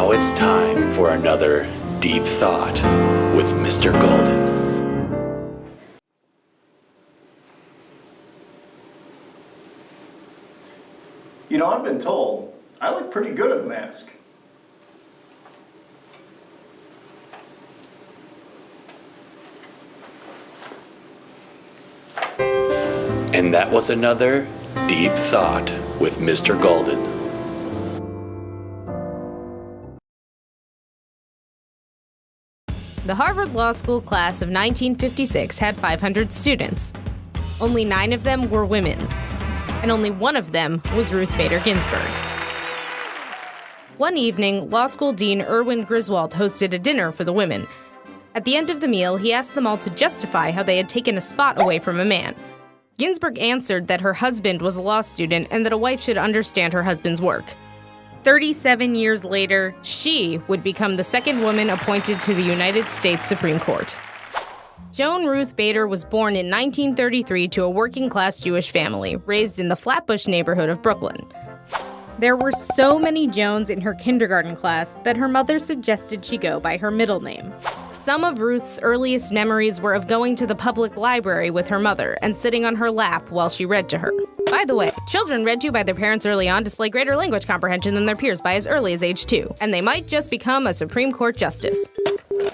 now it's time for another Deep Thought with Mr. Golden. You know, I've been told I look pretty good in a mask. And that was another Deep Thought with Mr. Golden. The Harvard Law School class of 1956 had 500 students. Only 9 of them were women, and only one of them was Ruth Bader Ginsburg. One evening, law school dean Erwin Griswold hosted a dinner for the women. At the end of the meal, he asked them all to justify how they had taken a spot away from a man. Ginsburg answered that her husband was a law student and that a wife should understand her husband's work. 37 years later, she would become the second woman appointed to the United States Supreme Court. Joan Ruth Bader was born in 1933 to a working-class Jewish family, raised in the Flatbush neighborhood of Brooklyn. There were so many Joans in her kindergarten class that her mother suggested she go by her middle name. Some of Ruth's earliest memories were of going to the public library with her mother and sitting on her lap while she read to her. By the way, children read to by their parents early on display greater language comprehension than their peers by as early as age 2, and they might just become a Supreme Court justice.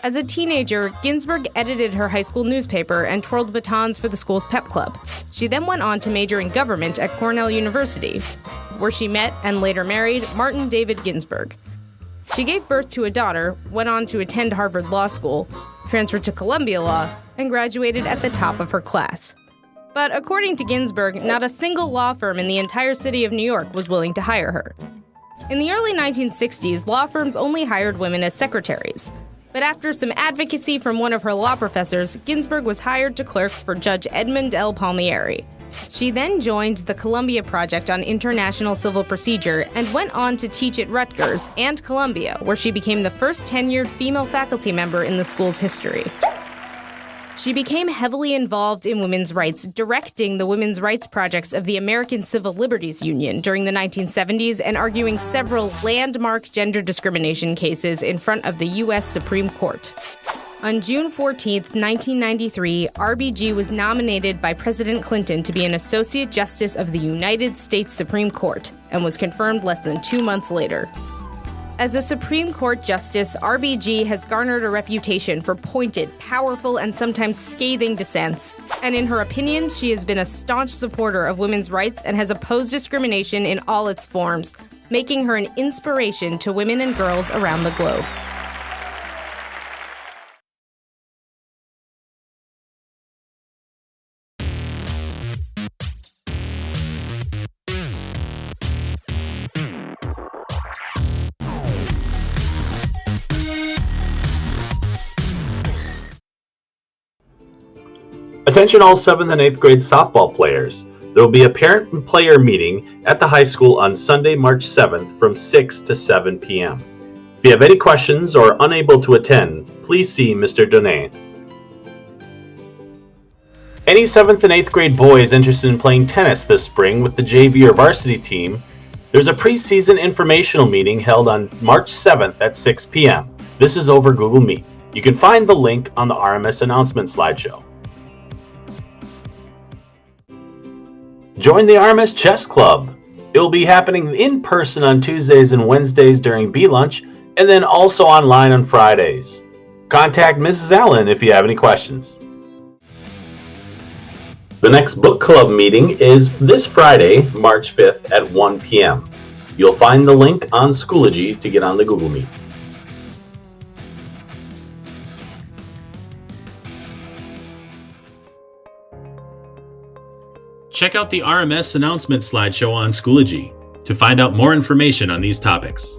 As a teenager, Ginsburg edited her high school newspaper and twirled batons for the school's pep club. She then went on to major in government at Cornell University, where she met and later married Martin David Ginsburg. She gave birth to a daughter, went on to attend Harvard Law School, transferred to Columbia Law, and graduated at the top of her class. But according to Ginsburg, not a single law firm in the entire city of New York was willing to hire her. In the early 1960s, law firms only hired women as secretaries. But after some advocacy from one of her law professors, Ginsburg was hired to clerk for Judge Edmund L. Palmieri. She then joined the Columbia Project on International Civil Procedure and went on to teach at Rutgers and Columbia, where she became the first tenured female faculty member in the school's history. She became heavily involved in women's rights, directing the women's rights projects of the American Civil Liberties Union during the 1970s and arguing several landmark gender discrimination cases in front of the U.S. Supreme Court. On June 14, 1993, RBG was nominated by President Clinton to be an Associate Justice of the United States Supreme Court and was confirmed less than 2 months later. As a Supreme Court justice, RBG has garnered a reputation for pointed, powerful, and sometimes scathing dissents, and in her opinion, she has been a staunch supporter of women's rights and has opposed discrimination in all its forms, making her an inspiration to women and girls around the globe. Attention all 7th and 8th grade softball players. There will be a parent and player meeting at the high school on Sunday, March 7th from 6 to 7 p.m. If you have any questions or are unable to attend, please see Mr. Donay. Any 7th and 8th grade boys interested in playing tennis this spring with the JV or varsity team, there's a preseason informational meeting held on March 7th at 6 p.m. This is over Google Meet. You can find the link on the RMS announcement slideshow. Join the RMS Chess Club. It will be happening in person on Tuesdays and Wednesdays during B-Lunch, and then also online on Fridays. Contact Mrs. Allen if you have any questions. The next book club meeting is this Friday, March 5th at 1 p.m. You'll find the link on Schoology to get on the Google Meet. Check out the RMS announcement slideshow on Schoology to find out more information on these topics.